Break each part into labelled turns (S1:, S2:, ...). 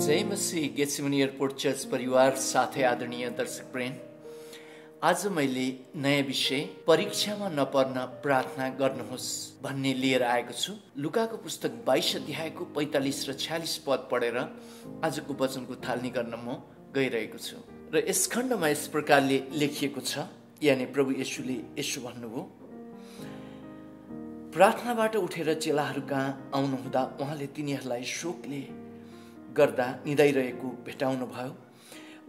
S1: जय मसीह Gethsemane airport church परिवार साथै आदरणीय दर्शकवृन्द, आज मैले नयाँ विषय परीक्षामा नपर्न प्रार्थना गर्नुहोस् भन्ने लिएर आएको छु। लुकाको पुस्तक 22 अध्यायको 45 र 46 पद पढेर आजको वचनको थालनी गर्न म गइरहेको छु। र यस खण्डमा यस प्रकारले लेखिएको छ, यानी प्रभु येशूले यसो भन्नुभयो। प्रार्थनाबाट उठेर चेलाहरू कहाँ आउनुहुँदा उहाँले तिनीहरूलाई शोकले गर्दा निदाइरहेको भेटाउनु भयो।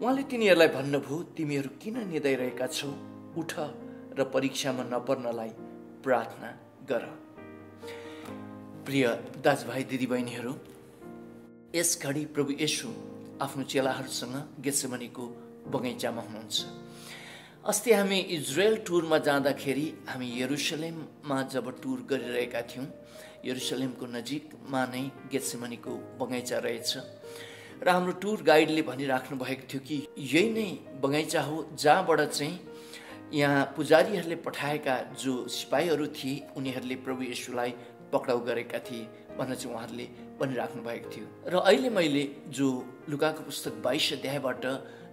S1: उहाँले तिनीहरूलाई भन्नुभयो, तिमीहरू किन निदाइरहेका छौ? उठ र परीक्षामा नपर्नलाई प्रार्थना गर। प्रिय दाजुभाइ दिदीबहिनीहरू, यस घडी प्रभु येशू आफ्नो चेलाहरूसँग गेत्सेमनीको बगैँचामा हुनुहुन्छ। अस्ति हामी इजरायल टुरमा जाँदाखेरि हामी यरुशलेममा जब टुर गरिरहेका थियौँ, यरुशलेमको नजिकमा नै गेत्सेमनीको बगैँचा रहेछ र हाम्रो टुर गाइडले भनिराख्नु भएको थियो कि यही नै बगैँचा हो जहाँबाट चाहिँ यहाँ पुजारीहरूले पठाएका जो सिपाहीहरू थिए उनीहरूले प्रभु येशूलाई पक्राउ गरेका थिए भनेर चाहिँ उहाँहरूले भनिराख्नु भएको थियो। र अहिले मैले जो लुकाको पुस्तक 22 अध्यायबाट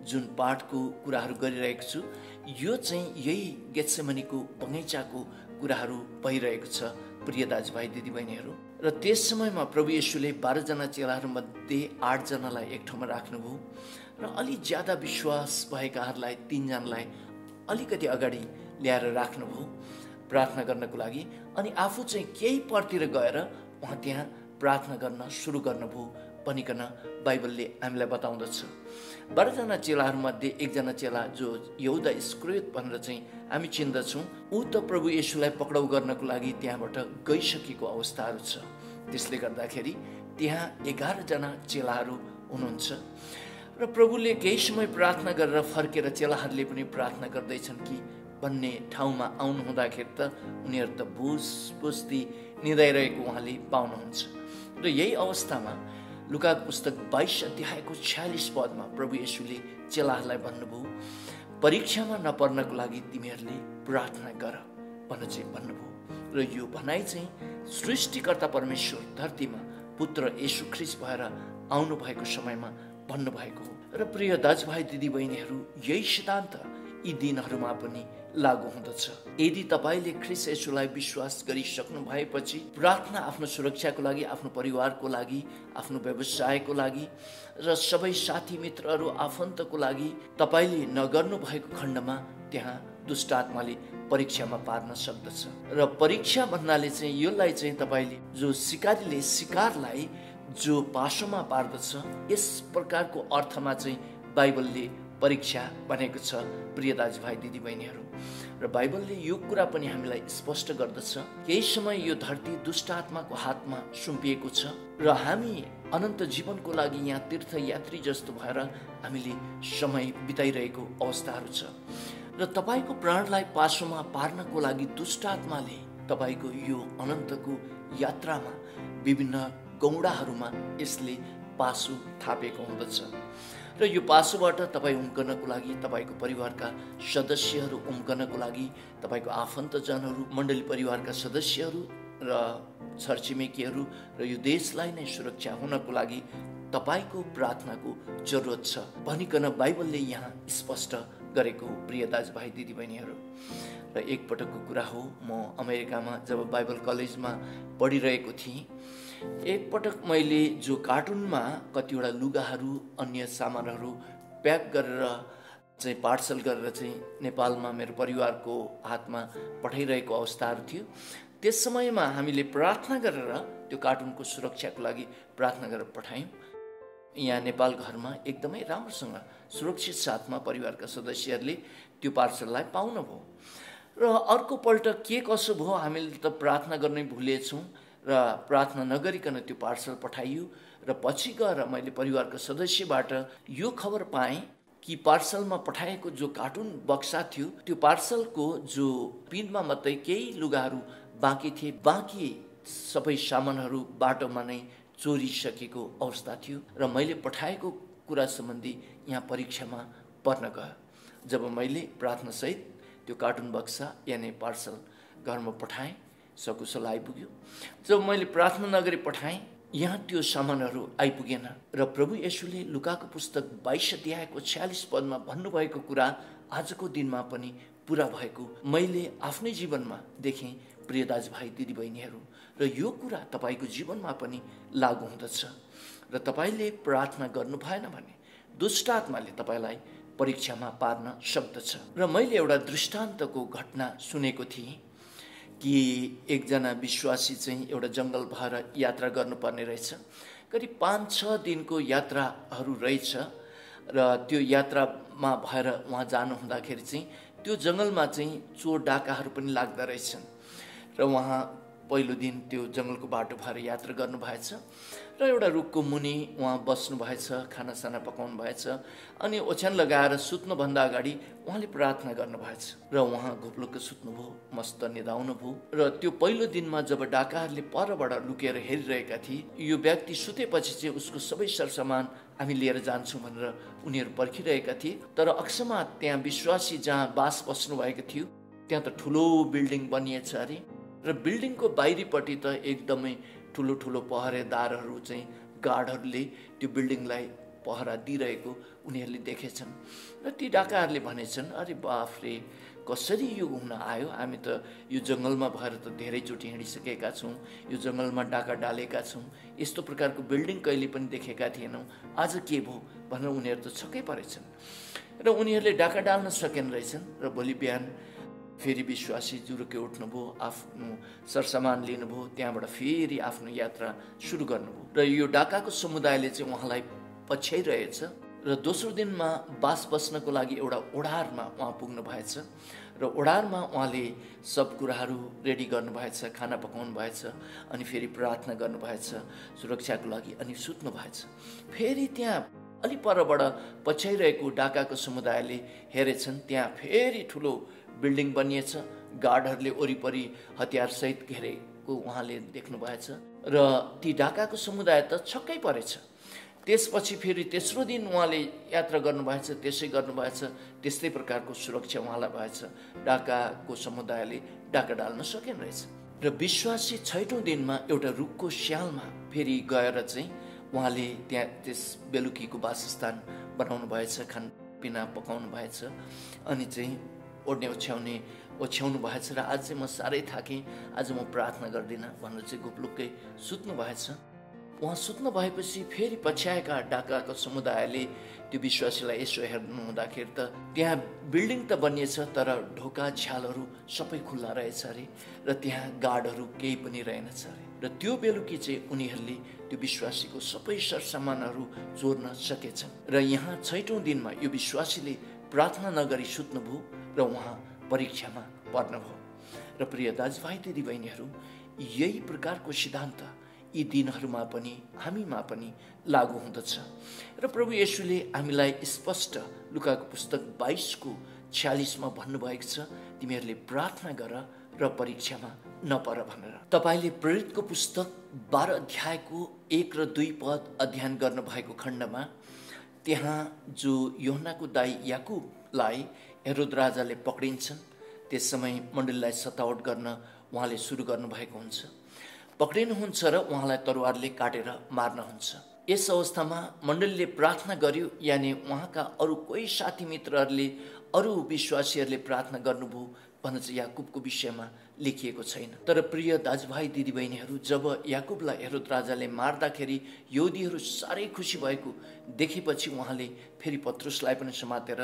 S1: जुन पाठको कुराहरू गरिरहेको छु, यो चाहिँ यही गेत्सेमनीको बगैँचाको कुराहरू भइरहेको छ। प्रिय दाजुभाइ दिदीबहिनीहरू, र त्यस समयमा प्रभु येशूले 12 जना चेलाहरूमध्ये 8 जनालाई एक ठाउँमा राख्नुभयो र अलि ज्यादा विश्वास भएकाहरूलाई 3 जनालाई अलिकति अगाडि ल्याएर राख्नुभयो प्रार्थना गर्नको लागि। अनि आफू चाहिँ केही परतिर गएर उहाँ त्यहाँ प्रार्थना गर्न सुरु गर्नुभयो भनिकन बाइबलले हामीलाई बताउँदछ। 12 जना चेलाहरूमध्ये एकजना चेला जो यहुदा इस्करियोत भनेर चाहिँ हामी चिन्दछौँ, ऊ त प्रभु येशूलाई पक्राउ गर्नको लागि त्यहाँबाट गइसकेको अवस्थाहरू छ। त्यसले गर्दाखेरि त्यहाँ 11 जना चेलाहरू हुनुहुन्छ र प्रभुले केही समय प्रार्थना गरेर फर्केर चेलाहरूले पनि प्रार्थना गर्दैछन् कि भन्ने ठाउँमा आउनु हुँदाखेरि त उनीहरू त बुझ्ती निदाइरहेको उहाँले पाउनुहुन्छ। र यही अवस्थामा लुकाको पुस्तक 22 अध्यायको 46 पदमा प्रभु येशूले चेलाहरूलाई भन्नुभयो, परीक्षामा नपर्नको लागि तिमीहरूले प्रार्थना गर भनेर चाहिँ भन्नुभयो। र यो भनाइ चाहिँ सृष्टिकर्ता परमेश्वर धरतीमा पुत्र येशू ख्रीष्ट भएर आउनु भएको समयमा भन्नुभएको हो। र प्रिय दाजुभाइ दिदीबहिनीहरू, यही सिद्धान्त यी दिनहरूमा पनि लागू हुँदछ। यदि तपाईँले ख्रीष्ट येशूलाई विश्वास गरिसक्नु भएपछि प्रार्थना आफ्नो सुरक्षाको लागि, आफ्नो परिवारको लागि, आफ्नो व्यवसायको लागि र सबै साथी मित्रहरू आफन्तको लागि तपाईँले नगर्नु भएको खण्डमा त्यहाँ दुष्ट आत्माले परीक्षामा पार्न सक्दछ। र परीक्षा भन्नाले चाहिँ यसलाई चाहिँ तपाईँले जो सिकारीले शिकारलाई जो पासोमा पार्दछ, यस प्रकारको अर्थमा चाहिँ बाइबलले परीक्षा भनेको छ। प्रिय दाजुभाइ दिदीबहिनीहरू, र बाइबलले यो कुरा पनि हामीलाई स्पष्ट गर्दछ, केही समय यो धरती दुष्ट आत्माको हातमा सुम्पिएको छ र हामी अनन्त जीवनको लागि यहाँ तीर्थयात्री जस्तो भएर हामीले समय बिताइरहेको अवस्थाहरू छ। र तपाईँको प्राणलाई पासोमा पार्नको लागि दुष्ट आत्माले तपाईँको यो अनन्तको यात्रामा विभिन्न गौडाहरूमा यसले पासो थापेको हुँदछ। र यो पासोबाट तपाईँ उम्कनको लागि, तपाईँको परिवारका सदस्यहरू उम्कनको लागि, तपाईँको आफन्तजनहरू, मण्डली परिवारका सदस्यहरू र छरछिमेकीहरू र यो देशलाई नै सुरक्षा हुनको लागि तपाईँको प्रार्थनाको जरुरत छ भनिकन बाइबलले यहाँ स्पष्ट गरेको हो। प्रिय दाजुभाइ दिदीबहिनीहरू, र एकपटकको कुरा हो, म अमेरिकामा जब बाइबल कलेजमा पढिरहेको थिएँ, एकपटक मैले जो कार्टुनमा कतिवटा लुगाहरू, अन्य सामानहरू प्याक गरेर चाहिँ पार्सल गरेर चाहिँ नेपालमा मेरो परिवारको हातमा पठाइरहेको अवस्थाहरू थियो, त्यस समयमा हामीले प्रार्थना गरेर त्यो कार्टुनको सुरक्षाको लागि प्रार्थना गरेर पठायौँ। यहाँ नेपाल घरमा एकदमै राम्रोसँग सुरक्षित साथमा परिवारका सदस्यहरूले त्यो पार्सललाई पाउनुभयो। र अर्कोपल्ट के कसो भयो, हामीले त प्रार्थना गर्नै भुलेछौँ र प्रार्थना नगरिकन त्यो पार्सल पठाइयो। र पछि गएर मैले परिवारका सदस्यबाट यो खबर पाएँ कि पार्सलमा पठाएको जो कार्टुन बक्सा थियो, त्यो पार्सलको जो पिनमा मात्रै केही लुगाहरू बाँकी थिए, बाँकी सबै सामानहरू बाटोमा नै चोरिसकेको अवस्था थियो। र मैले पठाएको कुरा सम्बन्धी यहाँ परीक्षामा पर्न गयो। जब मैले प्रार्थनासहित त्यो कार्टुन बक्सा यानी पार्सल घरमा पठाएँ, सकुशल आइपुग्यो। जब मैले प्रार्थना नगरी पठाएँ, यहाँ त्यो सामानहरू आइपुगेन र प्रभु येशूले लुकाको पुस्तक 22 अध्यायको 46 पदमा भन्नुभएको कुरा आजको दिनमा पनि पूरा भएको मैले आफ्नै जीवनमा देखेँ। प्रिय दाजुभाइ दिदीबहिनीहरू, र यो कुरा तपाईँको जीवनमा पनि लागू हुँदछ र तपाईँले प्रार्थना गर्नु भएन भने दुष्ट आत्माले तपाईँलाई परीक्षामा पार्न सक्दछ। र मैले एउटा दृष्टान्तको घटना सुनेको थिएँ कि एकजना विश्वासी चाहिँ एउटा जङ्गल भएर यात्रा गर्नुपर्ने रहेछ। करिब 5-6 दिनको यात्राहरू रहेछ र त्यो यात्रामा भएर उहाँ जानु हुँदाखेरि चाहिँ त्यो जङ्गलमा चाहिँ चोर डाकाहरू पनि लाग्दो रहेछन् र उहाँ पहिलो दिन त्यो जङ्गलको बाटो भएर यात्रा गर्नुभएछ र एउटा रुखको मुनि उहाँ बस्नु भएछ, खानासाना पकाउनु भएछ अनि ओछ्यान लगाएर सुत्नुभन्दा अगाडि उहाँले प्रार्थना गर्नुभएछ र उहाँ घोप्लुक्क सुत्नुभयो, मस्त निदाउनु भयो। र त्यो पहिलो दिनमा जब डाकाहरूले परबाट लुकेर हेरिरहेका थिए, यो व्यक्ति सुतेपछि चाहिँ उसको सबै सरसामान हामी लिएर जान्छौँ भनेर उनीहरू पर्खिरहेका थिए। तर अकस्मात त्यहाँ विश्वासी जहाँ बास बस्नुभएको थियो त्यहाँ त ठुलो बिल्डिङ बनिएछ अरे र बिल्डिङको बाहिरीपट्टि त एकदमै ठुलो ठुलो पहरेदारहरू चाहिँ गार्डहरूले त्यो बिल्डिङलाई पहरा दिइरहेको उनीहरूले देखेछन् र ती डाकाहरूले भनेछन्, अरे बाफरे, कसरी यो हुन आयो? हामी त यो जङ्गलमा भएर त धेरैचोटि हिँडिसकेका छौँ, यो जङ्गलमा डाका डालेका छौँ, यस्तो प्रकारको बिल्डिङ कहिले पनि देखेका थिएनौँ, आज के भयो भनेर उनीहरू त छक्कै परेछन् र उनीहरूले डाका डाल्न सकेन रहेछन्। र भोलि बिहान फेरि विश्वासी जुरुके उठ्नुभयो, आफ्नो सरसामान लिनुभयो, त्यहाँबाट फेरि आफ्नो यात्रा सुरु गर्नुभयो र यो डाकाको समुदायले चाहिँ उहाँलाई पछ्याइरहेछ। र दोस्रो दिनमा बास बस्नको लागि एउटा ओढारमा उहाँ पुग्नु भएछ र ओढारमा उहाँले सब कुराहरू रेडी गर्नुभएछ, खाना पकाउनु भएछ अनि फेरि प्रार्थना गर्नुभएछ सुरक्षाको लागि अनि सुत्नु भएछ। फेरि त्यहाँ अलि परबाट पछ्याइरहेको डाकाको समुदायले हेरेछन्, त्यहाँ फेरि ठुलो बिल्डिङ बनिएछ, गार्डहरूले वरिपरि हतियारसहित घेरेको उहाँले देख्नु भएछ र ती डाकाको समुदाय त छक्कै परेछ। त्यसपछि फेरि तेस्रो दिन उहाँले यात्रा गर्नुभएछ, त्यसै गर्नुभएछ, त्यस्तै प्रकारको सुरक्षा उहाँलाई भएछ, डाकाको समुदायले डाका डाल्न सकेन रहेछ। र विश्वासी 6औं दिनमा एउटा रुखको स्यालमा फेरि गएर चाहिँ उहाँले त्यहाँ त्यस बेलुकीको वासस्थान बनाउनु भएछ, खानपिना पकाउनु भएछ अनि चाहिँ ओढ्ने ओछ्याउनु भएछ र आज चाहिँ म साह्रै थाकेँ, आज म प्रार्थना गर्दिनँ भनेर चाहिँ घुप्लुक्कै सुत्नु भएछ। उहाँ सुत्नु भएपछि फेरि पछ्याएका डाकाको समुदायले त्यो विश्वासीलाई यसो हेर्नु हुँदाखेरि त त्यहाँ बिल्डिङ त बनिएछ तर ढोका झ्यालहरू सबै खुल्ला रहेछ अरे र त्यहाँ गार्डहरू केही पनि रहेनछ अरे। र त्यो बेलुकी चाहिँ उनीहरूले त्यो विश्वासीको सबै सरसामानहरू चोर्न सकेछन् र यहाँ 6औं दिनमा यो विश्वासीले प्रार्थना नगरी सुत्नुभयो र उहाँ परीक्षामा पर्नुभयो। र प्रिय दाजुभाइ दिदीबहिनीहरू, यही प्रकारको सिद्धान्त यी दिनहरूमा पनि हामीमा पनि लागू हुँदछ र प्रभु येशूले हामीलाई स्पष्ट लुकाको पुस्तक 22:46 भन्नुभएको छ, तिमीहरूले प्रार्थना गर र परीक्षामा नपर भनेर। तपाईँले प्रेरितको पुस्तक 12 अध्यायको 1 र 2 पद अध्ययन गर्नुभएको खण्डमा त्यहाँ जो यूहन्नाको दाइ याकुबलाई हेरोद राजाले पक्रिन्छन्, त्यस समय मण्डलीलाई सतावट गर्न उहाँले सुरु गर्नुभएको हुन्छ। पक्रिनुहुन्छ र उहाँलाई तरवारले काटेर मार्नुहुन्छ। यस अवस्थामा मण्डलीले प्रार्थना गर्यो, यानि उहाँका अरू कोही साथी मित्रहरूले, अरू विश्वासीहरूले प्रार्थना गर्नुभयो भन्न चाहिँ याकुबको विषयमा लेखिएको छैन। तर प्रिय दाजुभाइ दिदीबहिनीहरू, जब याकुबलाई हेरोद राजाले मार्दाखेरि यहुदीहरू साह्रै खुसी भएको देखेपछि उहाँले फेरि पत्रुसलाई पनि समातेर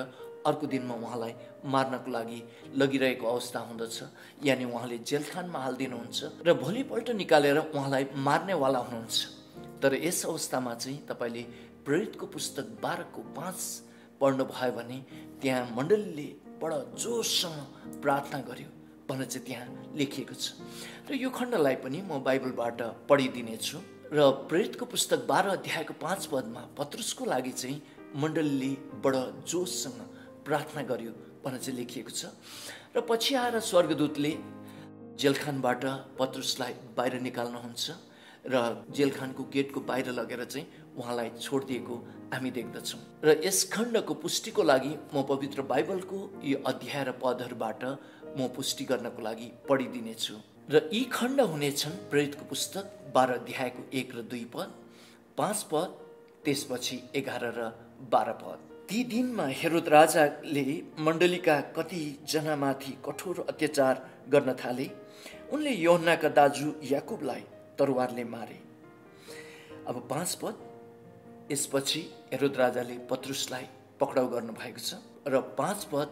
S1: अर्को दिनमा उहाँलाई मार्नको लागि लगिरहेको अवस्था हुँदछ, यानि उहाँले जेलखानमा हालिदिनुहुन्छ र भोलिपल्ट निकालेर उहाँलाई मार्नेवाला हुनुहुन्छ। तर यस अवस्थामा चाहिँ तपाईँले प्रेरितको पुस्तक 12:5 पढ्नुभयो भने त्यहाँ मण्डलीले बडा जोससँग प्रार्थना गर्यो भनेर चाहिँ त्यहाँ लेखिएको छ र यो खण्डलाई पनि म बाइबलबाट पढिदिनेछु। र प्रेरितको पुस्तक 12 अध्यायको 5 पदमा पत्रुसको लागि चाहिँ मण्डलीले बडा जोससँग प्रार्थना गर्यो भनेर चाहिँ लेखिएको छ। र पछि आएर स्वर्गदूतले जेलखानबाट पत्रुसलाई बाहिर निकाल्नुहुन्छ र जेलखानको गेटको बाहिर लगेर चाहिँ उहाँलाई छोडिदिएको हामी देख्दछौँ। र यस खण्डको पुष्टिको लागि म पवित्र बाइबलको यो अध्याय र पदहरूबाट म पुष्टि गर्नको लागि पढिदिनेछु। र यी खण्ड हुनेछन् प्रेरितको पुस्तक 12 अध्यायको 1 र 2 पद, 5 पद, त्यसपछि 11 र 12 पद। ती दिनमा हेरोद राजाले मण्डलीका कतिजनामाथि कठोर अत्याचार गर्न थाले। उनले यूहन्नाका दाजु याकुबलाई तरवारले मारे। अब 5 पद, यसपछि हेरोद राजाले पत्रुसलाई पक्राउ गर्नु भएको छ र 5 पद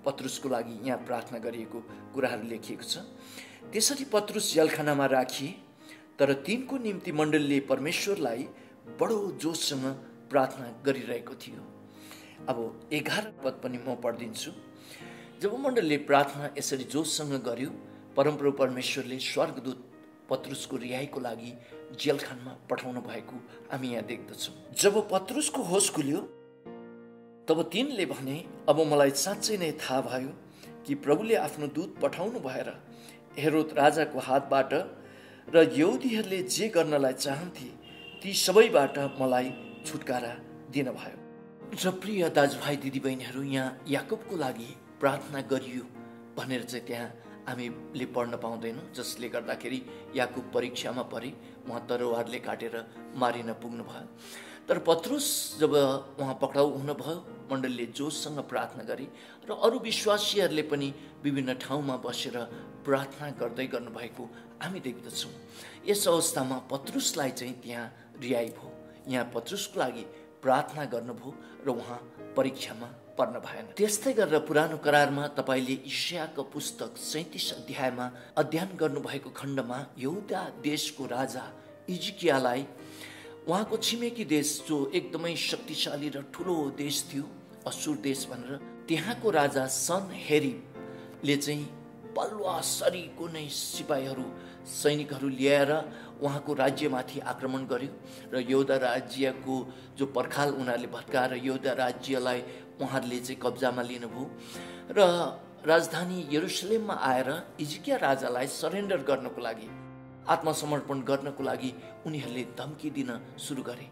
S1: पत्रुसको लागि यहाँ प्रार्थना गरिएको कुराहरू लेखिएको छ। त्यसरी पत्रुस जेलखानामा राखिए, तर तिनको निम्ति मण्डलीले परमेश्वरलाई बडो जोससँग प्रार्थना गरिरहेको थियो। अब 11 पद पनि म पढिदिन्छु। जब मण्डलीले प्रार्थना यसरी जोससँग गर्यो, परमप्रभु परमेश्वरले स्वर्गदूत पत्रुसको रिहाईको लागि जेलखानामा पठाउनु भएको हामी यहाँ देख्दछौँ। जब पत्रुसको होस खुल्यो, तब तिनले भने, अब मलाई साँच्चै नै थाहा भयो कि प्रभुले आफ्नो दूत पठाउनु भएर हेरोद राजाको हातबाट र यहुदीहरूले जे गर्नलाई चाहन्थे ती सबैबाट मलाई छुटकारा दिनुभयो। र प्रिय दाजुभाइ दिदीबहिनीहरू, यहाँ याकुबको लागि प्रार्थना गरियो भनेर चाहिँ त्यहाँ हामीले पढ्न पाउँदैनौँ, जसले गर्दाखेरि याकुब परीक्षामा परे, उहाँ तरवारले काटेर मारिन पुग्नुभयो। तर पत्रुस जब उहाँ पक्राउ हुनुभयो, मण्डलीले जोससँग प्रार्थना गरे र अरू विश्वासीहरूले पनि विभिन्न ठाउँमा बसेर प्रार्थना गर्दै गर्नुभएको हामी देख्दछौँ। यस अवस्थामा पत्रुसलाई चाहिँ त्यहाँ रिहाई भयो। यहाँ पत्रुसको लागि प्रार्थना गर्नुभयो र उहाँ परीक्षामा पर्न भएन। त्यस्तै गरेर पुरानो करारमा तपाईँले यशायाको पुस्तक 37 अध्यायमा अध्ययन गर्नुभएको खण्डमा यहुदा देशको राजा हिजकियालाई उहाँको छिमेकी देश, जो एकदमै शक्तिशाली र ठुलो देश थियो, असुर देश भनेर, त्यहाँको राजा सनहेरीबले चाहिँ बलुवा सरीको नै सिपाहीहरू, सैनिकहरू ल्याएर उहाँको राज्यमाथि आक्रमण गर्यो र यहुदा राज्यको जो पर्खाल उनीहरूले भत्काएर यहुदा राज्यलाई उहाँहरूले चाहिँ कब्जामा लिनुभयो र राजधानी यरुसलेममा आएर हिजकिया राजालाई सरेन्डर गर्नको लागि, आत्मसमर्पण गर्नको लागि उनीहरूले धम्की दिन सुरु गरे।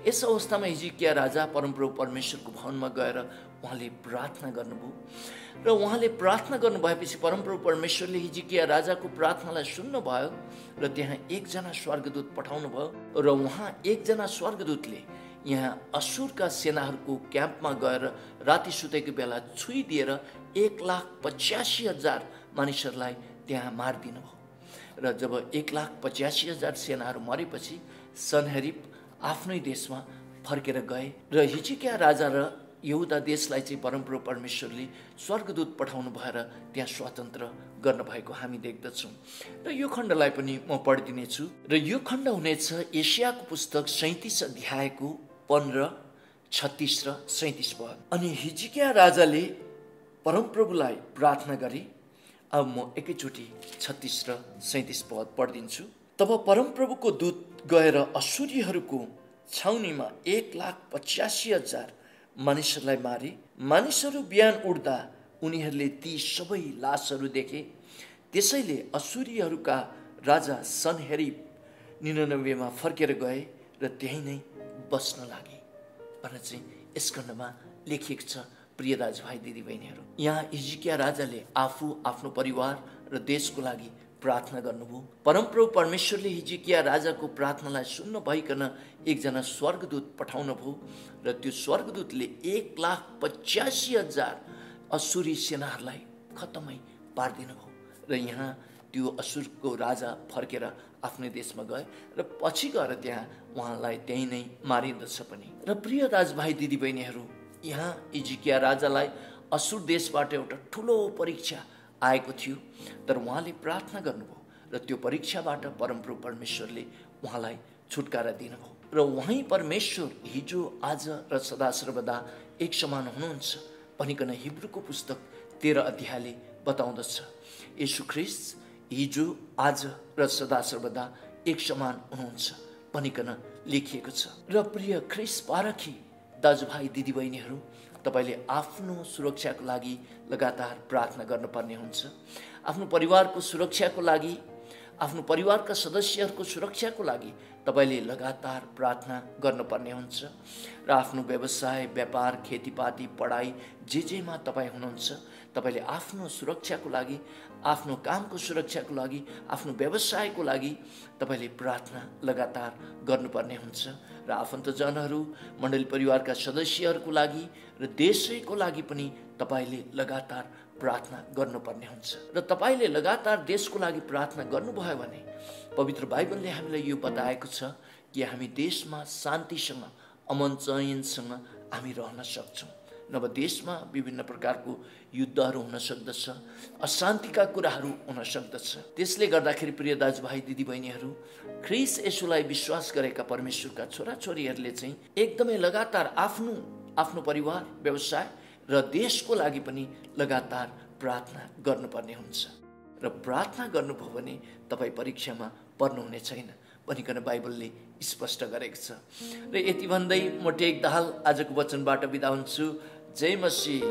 S1: यस अवस्थामा हिजकिया राजा परमप्रभु परमेश्वरको भवनमा गएर उहाँले प्रार्थना गर्नुभयो र उहाँले प्रार्थना गर्नुभएपछि परमप्रभु परमेश्वरले हिजकिया राजाको प्रार्थनालाई सुन्नुभयो र त्यहाँ एकजना स्वर्गदूत पठाउनु भयो र उहाँ एकजना स्वर्गदूतले यहाँ असुरका सेनाहरूको क्याम्पमा गएर राति सुतेको बेला छुइदिएर 1,85,000 मानिसहरूलाई त्यहाँ मारिदिनु भयो। र जब 1,85,000 सेनाहरू मरेपछि सनहेरीब आफ्नै देशमा फर्केर गए र हिजकिया राजा र यहुदा देशलाई चाहिँ परमप्रभु परमेश्वरले स्वर्गदूत पठाउनु भएर त्यहाँ स्वतन्त्र गर्नुभएको हामी देख्दछौँ। र यो खण्डलाई पनि म पढिदिनेछु र यो खण्ड हुनेछ यशायाको पुस्तक 37 अध्यायको 15, 36 र 37 पद। अनि हिजकिया राजाले परमप्रभुलाई प्रार्थना गरे। अब म एकैचोटि 36 र 37 पद पढिदिन्छु। तब परमप्रभुको दूत गएर असुरीहरूको छाउनीमा 1,85,000 मानिसहरूलाई मारे। मानिसहरू बिहान उठ्दा उनीहरूले ती सबै लासहरू देखे। त्यसैले असुरीहरूका राजा सनहेरीब निनवेमा फर्केर गए र त्यहीँ नै बस्न लागे भनेर चाहिँ यस खण्डमा लेखिएको छ। प्रिय दाजुभाइ दिदीबहिनीहरू, यहाँ हिजकिया राजाले आफू, आफ्नो परिवार र देशको लागि प्रार्थना गर्नुभयो। परमप्रभु परमेश्वरले हिजकिया राजाको प्रार्थनालाई सुन्न भइकन एकजना स्वर्गदूत पठाउनु भयो र त्यो स्वर्गदूतले 1,85,000 असुरी सेनाहरूलाई खत्तमै पारिदिनु भयो र यहाँ त्यो असुरको राजा फर्केर आफ्नै देशमा गए र पछि गएर त्यहाँ उहाँलाई त्यहीँ नै मारिँदछ पनि। र प्रिय दाजुभाइ दिदीबहिनीहरू, यहाँ हिजकिया राजालाई असुर देशबाट एउटा ठुलो परीक्षा आएको थियो, तर उहाँले प्रार्थना गर्नुभयो र त्यो परीक्षाबाट परमप्रभु परमेश्वरले उहाँलाई छुटकारा दिनुभयो। र उहाँ परमेश्वर हिजो, आज र सदा सर्वदा एक समान हुनुहुन्छ भनिकन हिब्रूको पुस्तक 13 अध्यायले बताउँदछ। येशू ख्रीष्ट हिजो, आज र सदा सर्वदा एक समान हुनुहुन्छ भनिकन लेखिएको छ। र प्रिय ख्रीष्ट पारखी दाजुभाइ दिदीबहिनीहरू, तपाईँले आफ्नो सुरक्षाको लागि लगातार प्रार्थना गर्नुपर्ने हुन्छ। आफ्नो परिवारको सुरक्षाको लागि, आफ्नो परिवारका सदस्यहरूको सुरक्षाको लागि तपाईँले लगातार प्रार्थना गर्नुपर्ने हुन्छ र आफ्नो व्यवसाय, व्यापार, खेतीपाती, पढाइ जेमा तपाईँ हुनुहुन्छ, तपाईँले आफ्नो सुरक्षाको लागि, आफ्नो कामको सुरक्षाको लागि, आफ्नो व्यवसायको लागि तपाईँले प्रार्थना लगातार गर्नुपर्ने हुन्छ र आफन्तजनहरू, मण्डली परिवारका सदस्यहरूको लागि र देशैको लागि पनि तपाईँले लगातार प्रार्थना गर्नुपर्ने हुन्छ र तपाईँले लगातार देशको लागि प्रार्थना गर्नुभयो भने पवित्र बाइबलले हामीलाई यो बताएको छ कि हामी देशमा शान्तिसँग, अमन चयनसँग हामी रहन सक्छौँ। नभए देशमा विभिन्न प्रकारको युद्धहरू हुन सक्दछ, अशान्तिका कुराहरू हुन सक्दछ। त्यसले गर्दाखेरि प्रिय दाजुभाइ दिदीबहिनीहरू, ख्रीष्ट येशूलाई विश्वास गरेका परमेश्वरका छोराछोरीहरूले चाहिँ एकदमै लगातार आफ्नो परिवार, व्यवसाय र देशको लागि पनि लगातार प्रार्थना गर्नुपर्ने हुन्छ र प्रार्थना गर्नुभयो भने तपाईँ परीक्षामा पर्नुहुने छैन भनिकन बाइबलले स्पष्ट गरेको छ। र यति भन्दै म टेक दाहाल आजको वचनबाट बिदा हुन्छु। जय मसीह।